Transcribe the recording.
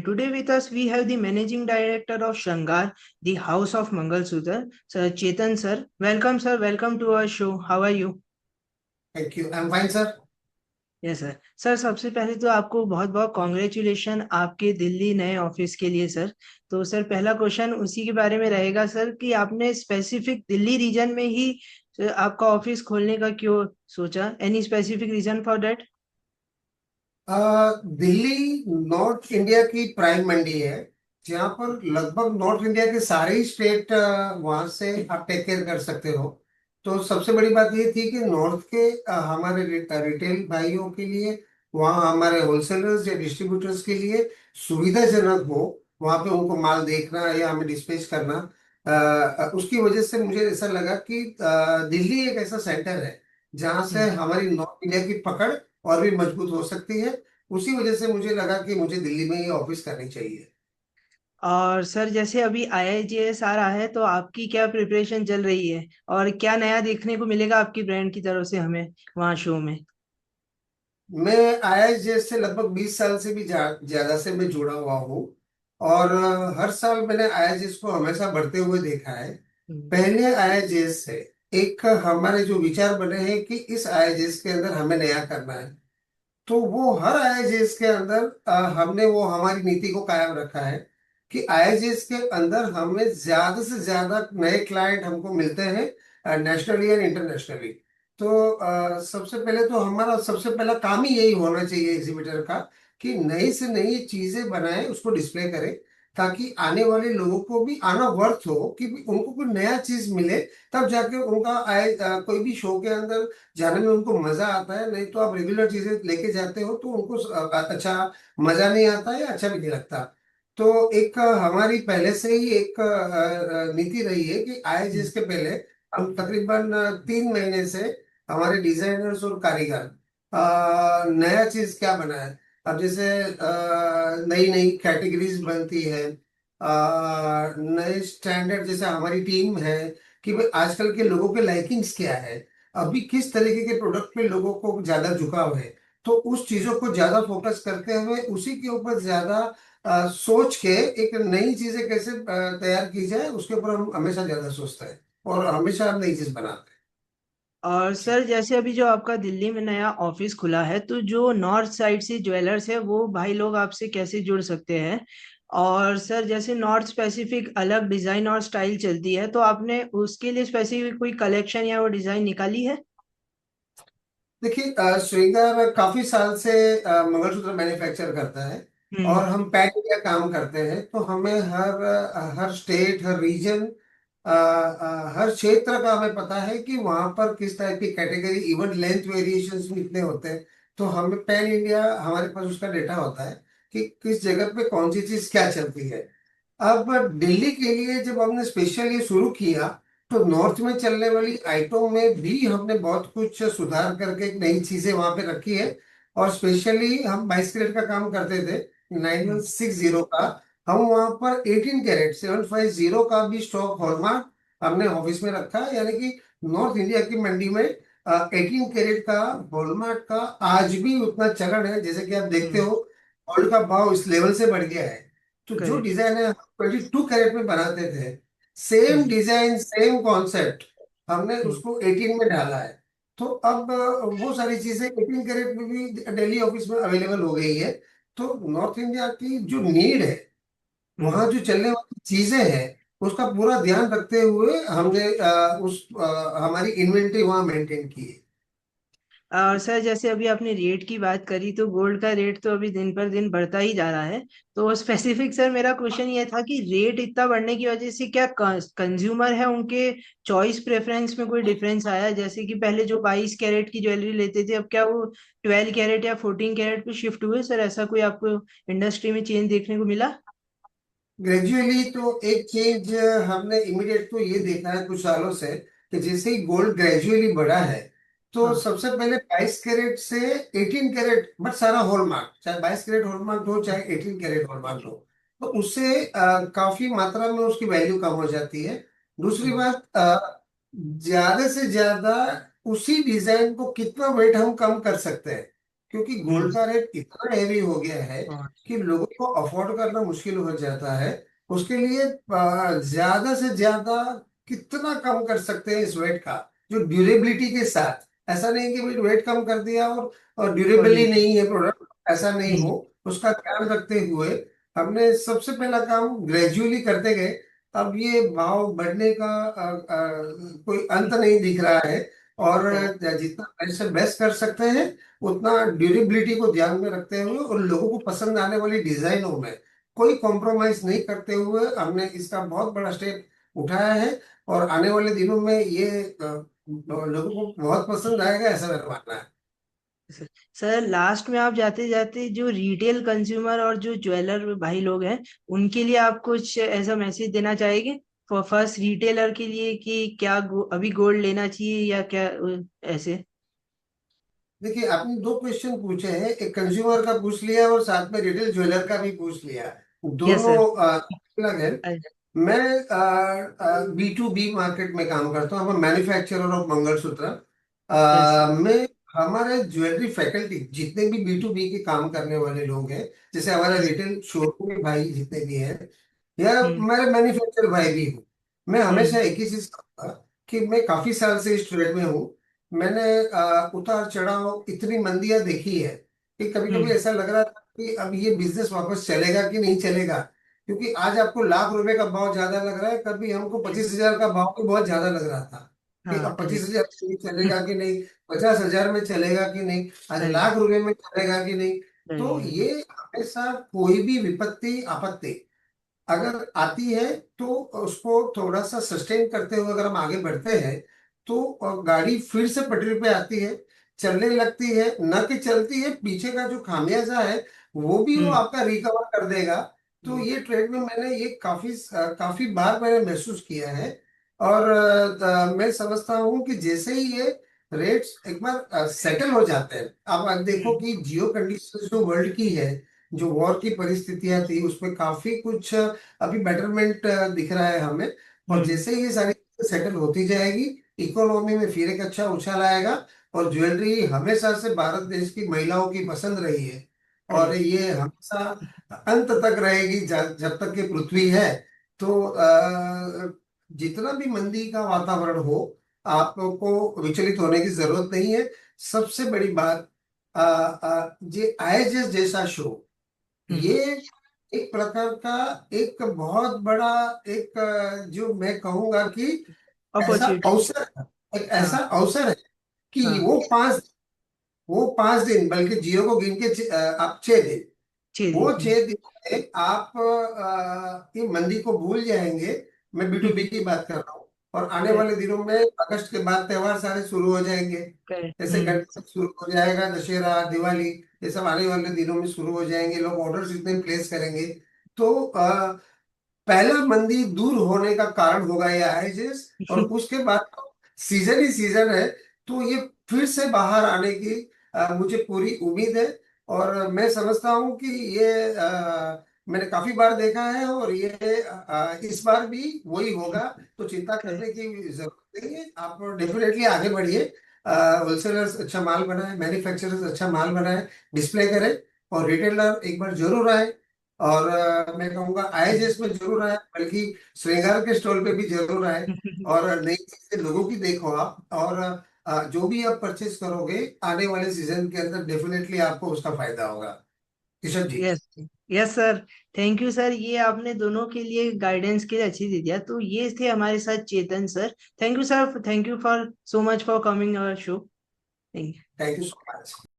And today with us we have the Managing Director of Shangar, the House of Mangalsutra, Sir Chetan sir. Welcome sir, welcome to our show. How are you? Thank you. I am fine sir. Yes sir. Sir सबसे पहले तो आपको बहुत बहुत congratulation आपके दिल्ली नए office के लिए सर। तो सर पहला क्वेश्चन उसी के बारे में रहेगा सर कि आपने स्पेसिफिक दिल्ली रीजन में ही आपका ऑफिस खोलने का क्यों सोचा? Any specific reason for that? Delhi North India की प्राइम मंडी है, जहाँ पर लगभग नॉर्थ इंडिया के सारे ही स्टेट वहां से आप टेक केयर कर सकते हो। तो सबसे बड़ी बात ये थी कि नॉर्थ के हमारे रिटेल भाइयों के लिए, वहाँ हमारे होलसेलर्स या डिस्ट्रीब्यूटर्स के लिए सुविधाजनक हो, वहाँ पे उनको माल देखना या हमें डिस्पैच करना। उसकी वजह से मुझे ऐसा लगा कि दिल्ली एक ऐसा सेंटर है जहाँ से हमारी नॉर्थ इंडिया की पकड़ और भी मजबूत हो सकती है। उसी वजह से मुझे लगा कि मुझे दिल्ली में ही ऑफिस करनी चाहिए। और सर जैसे अभी IIJS आ रहा है तो आपकी क्या प्रिपरेशन चल रही है और क्या नया देखने को मिलेगा आपकी ब्रांड की तरफ से हमें वहाँ शो में? मैं आईआईएस से लगभग 20 साल से भी ज्यादा से मैं जुड़ा हुआ हूँ। और हर साल मैंने आईआईएस को हमेशा बढ़ते हुए देखा है। हम्म। पहले आईआईएस से एक हमारे जो विचार बने हैं कि इस आईआईएस के अंदर हमें नया करना है, तो वो हर आईआईएस के अंदर हमने वो हमारी नीति को कायम रखा है कि आईआईएस के अंदर हमें ज्यादा से ज्यादा नए क्लाइंट हमको मिलते हैं, नेशनली एंड इंटरनेशनली। तो सबसे पहले तो हमारा सबसे पहला काम ही यही होना चाहिए एग्जीबिटर का, कि नई से नई चीजें बनाएं, उसको डिस्प्ले करें, ताकि आने वाले लोगों को भी आना वर्थ हो, कि भी उनको कोई नया चीज मिले। तब जाके उनका कोई भी शो के अंदर जाने में उनको मजा आता है। नहीं तो आप रेगुलर चीजें लेके जाते हो तो उनको अच्छा मजा नहीं आता है, अच्छा भी नहीं लगता। तो एक हमारी पहले से ही एक नीति रही है कि आए हम्म। जिसके पहले हम तकरीबन 3 महीने से हमारे डिजाइनर्स और कारीगर नया चीज क्या बनाए। अब जैसे नई नई कैटेगरीज बनती है, नए स्टैंडर्ड, जैसे हमारी टीम है कि भाई आजकल के लोगों के लाइकिंग्स क्या है, अभी किस तरीके के प्रोडक्ट पे लोगों को ज्यादा झुकाव है। तो उस चीजों को ज्यादा फोकस करते हुए उसी के ऊपर ज्यादा सोच के एक नई चीजें कैसे तैयार की जाए, उसके ऊपर हम हमेशा ज्यादा सोचते हैं और हमेशा हम नई चीज बनाते और सर जैसे अभी जो आपका दिल्ली में नया ऑफिस खुला है तो जो नॉर्थ साइड से ज्वेलर्स है वो भाई लोग आपसे कैसे जुड़ सकते हैं? और सर जैसे नॉर्थ स्पेसिफिक अलग डिजाइन और स्टाइल चलती है तो आपने उसके लिए स्पेसिफिक कोई कलेक्शन या वो डिजाइन निकाली है? हैं। देखिए, श्रृंगार काफी साल से मंगलसूत्र मैन्युफैक्चर करता है हम्म। और हम पैन इंडिया काम करते हैं। तो हमें हर स्टेट, हर रीजन, हर क्षेत्र का हमें पता है कि वहां पर किस टाइप की कैटेगरी, इवन लेंथ वेरिएशंस भी इतने होते हैं। तो हमें पैन इंडिया, हमारे पास उसका डेटा होता है कि किस जगह पे कौन सी चीज क्या चलती है। अब दिल्ली के लिए जब हमने स्पेशल ये शुरू किया, तो नॉर्थ में चलने वाली आइटम में भी हमने बहुत कुछ सुधार करके एक नई चीजें वहां पे रखी है। और स्पेशली हम 22 कैरेट का काम करते थे, नाइन वन हम्म। सिक्स जीरो का। हम वहां पर 18 कैरेट 750 का भी स्टॉक हॉलमार्क हमने ऑफिस में रखा है। यानी कि नॉर्थ इंडिया की मंडी में 18 कैरेट का हॉलमार्क का आज भी उतना चलन है। जैसे कि आप देखते हम्म। हो, गोल्ड का भाव इस लेवल से बढ़ गया है। तो जो करेक्ट। डिजाइन है 22 कैरेट में बनाते थे, सेम हम्म। डिजाइन सेम कॉन्सेप्ट हमने हम्म। उसको 18 में डाला है। तो अब वो सारी चीजें 18 कैरेट में भी दिल्ली ऑफिस में अवेलेबल हो गई है। तो नॉर्थ इंडिया की जो नीड है, हम्म। वहाँ जो चलने वाली चीजें हैं, उसका पूरा ध्यान रखते हुए हमने हमारी इन्वेंट्री वहाँ मेंटेन की है। और सर जैसे अभी आपने रेट की बात करी तो गोल्ड का रेट तो अभी दिन पर दिन बढ़ता ही जा रहा है। तो स्पेसिफिक सर मेरा क्वेश्चन ये था कि रेट इतना बढ़ने की वजह से क्या कंज्यूमर है उनके चॉइस प्रेफरेंस में कोई डिफरेंस आया है? जैसे कि पहले जो 22 कैरेट की ज्वेलरी लेते थे अब क्या वो 12 कैरेट या 14 कैरेट पे शिफ्ट हुए सर? ऐसा कोई आपको इंडस्ट्री में चेंज देखने को मिला? ग्रेजुअली तो एक चेंज हमने इमीडिएट तो ये देखा है कुछ सालों से, कि जैसे ही गोल्ड ग्रेजुअली बढ़ा है, तो हाँ। सबसे पहले 22 कैरेट से 18 कैरेट, बट सारा हॉलमार्क, चाहे 22 कैरेट हॉलमार्क हो चाहे 18 कैरेट हॉलमार्क हो, तो उससे काफी मात्रा में उसकी वैल्यू कम हो जाती है। दूसरी हम्म। बात, ज्यादा से ज्यादा उसी डिजाइन को कितना वेट हम कम कर सकते हैं, क्योंकि गोल्ड का रेट इतना हैवी हो गया है बहुत। कि लोगों को अफोर्ड करना मुश्किल हो जाता है। उसके लिए ज्यादा से ज्यादा कितना कम कर सकते हैं इस वेट का, जो ड्यूरेबिलिटी के साथ, ऐसा नहीं कि भाई वेट कम कर दिया और ड्यूरेबल ही क्वालिटी। नहीं है प्रोडक्ट, ऐसा नहीं हम्म। हो। उसका ध्यान रखते हुए हमने सबसे पहला काम ग्रेजुअली करते गए। अब ये भाव बढ़ने का कोई अंत नहीं दिख रहा है। और करेक्ट। जितना पैसे बेस्ट कर सकते हैं, उतना ड्यूरेबिलिटी को ध्यान में रखते हुए और लोगों को पसंद आने वाली डिजाइनों में कोई कॉम्प्रोमाइज नहीं करते हुए हमने इसका बहुत बड़ा स्टेप उठाया है। और आने वाले दिनों में ये लोगों को बहुत पसंद आएगा, ऐसा मेरा मानना है। सर लास्ट में आप जाते जाते जो रिटेल कंज्यूमर और जो ज्वेलर भाई लोग हैं, उनके लिए आप कुछ ऐसा मैसेज देना चाहेंगे? फर्स्ट रिटेलर के लिए कि क्या अभी गोल्ड लेना चाहिए या क्या ऐसे? देखिए, आपने दो क्वेश्चन पूछे हैं, एक कंज्यूमर का पूछ लिया और साथ में रिटेल ज्वेलर का भी पूछ लिया। यस दोनों सर। अलग है। मैं B2B मार्केट में काम करता हूँ। मैं मैन्युफैक्चरर ऑफ मंगलसूत्र। यस। मैं हमारे ज्वेलरी फैकल्टी जितने भी B2B के काम करने वाले लोग हैं, जैसे हमारे यस। रिटेल शोरूम के भाई जितने भी हैं या हम्म। मेरे मैन्युफैक्चर भाई भी हूँ, मैं हमेशा हम्म। एक ही चीज कहूंगा कि मैं काफी साल से इस ट्रेड में हूँ। मैंने उतार चढ़ाव इतनी मंदियां देखी है कि कभी कभी हम्म। ऐसा लग रहा था कि अब ये बिजनेस वापस चलेगा कि नहीं चलेगा। क्योंकि आज आपको लाख रुपए का भाव ज्यादा लग रहा है, कभी हमको यस। 25,000 का भाव भी बहुत ज्यादा लग रहा था कि हाँ अब पच्चीस करेक्ट। हजार में चलेगा कि नहीं, 50,000 में चलेगा कि नहीं, आज करेक्ट। लाख रुपए में चलेगा कि नहीं। तो करेक्ट। ये हमेशा कोई भी विपत्ति आपत्ति अगर आती है तो उसको थोड़ा सा सस्टेन करते हुए अगर हम आगे बढ़ते हैं तो गाड़ी फिर से पटरी पे आती है, चलने लगती है, न कि चलती है, पीछे का जो खामियाजा है वो भी वो हम्म। आपका रिकवर कर देगा। तो हम्म। ये ट्रेड में मैंने ये काफी बार मैंने महसूस किया है। और मैं समझता हूँ कि जैसे ही ये रेट्स एक बार सेटल हो जाते हैं, आप देखो हम्म। कि जियो कंडीशन जो वर्ल्ड की है, जो वॉर की परिस्थितियां थी उसमें काफी कुछ अभी बेटरमेंट दिख रहा है हमें। और हम्म। जैसे ये सारी सेटल होती जाएगी, इकोनॉमी में फिर एक अच्छा उछाल आएगा। और ज्वेलरी हमेशा से भारत देश की महिलाओं की पसंद रही है और करेक्ट। ये हमेशा अंत तक रहेगी, जब तक कि पृथ्वी है। तो जितना भी मंदी का वातावरण हो, आपको विचलित होने की जरूरत नहीं है। सबसे बड़ी बात, ये आईएसएस जैसा शो, हम्म। ये एक प्रकार का एक बहुत बड़ा एक जो मैं कहूंगा कि ऐसा अपॉर्चुनिटी। अवसर है, एक ऐसा हाँ। अवसर है कि हाँ। वो 5 दिन, बल्कि जियो को गिन के आप 6 दिन, 6 दिन। वो 6 दिन में आप ये मंदी को भूल जाएंगे। मैं B2B की बात कर रहा हूँ। और आने वाले दिनों में अगस्त के बाद त्योहार सारे शुरू हो जाएंगे। करेक्ट। जैसे गणपति शुरू हो जाएगा, दशहरा, दिवाली, ये सब आने वाले दिनों में शुरू हो जाएंगे, लोग ऑर्डर्स इतने प्लेस करेंगे। तो पहला मंदी दूर होने का कारण होगा ये आईजेस। और उसके बाद तो सीजन ही सीजन है। तो ये फिर से बाहर आने की मुझे पूरी उम्मीद है। और मैं समझता हूँ कि ये मैंने काफी बार देखा है और ये इस बार भी वही होगा। तो चिंता करेक्ट। करने की जरूरत नहीं है, आप डेफिनेटली आगे बढ़िए। होलसेलर्स अच्छा माल बनाए, मैन्युफैक्चरर्स अच्छा माल बनाए, डिस्प्ले करें, और रिटेलर एक बार जरूर आए। और मैं कहूँगा आईएसएस में जरूर आए, बल्कि श्रृंगार के स्टॉल पे भी जरूर आए। और नई चीजें लोगों की देखो आप। और जो भी आप परचेज करोगे आने वाले सीजन के अंदर, डेफिनेटली आपको उसका फायदा होगा। Rishabh ji. Yes. Yes sir. Thank you sir, ये आपने दोनों के लिए गाइडेंस के लिए अच्छी दे दिया। तो ये थे हमारे साथ Chetan sir. Thank you sir, thank you for so much for coming our show. Thank you. Thank you so much.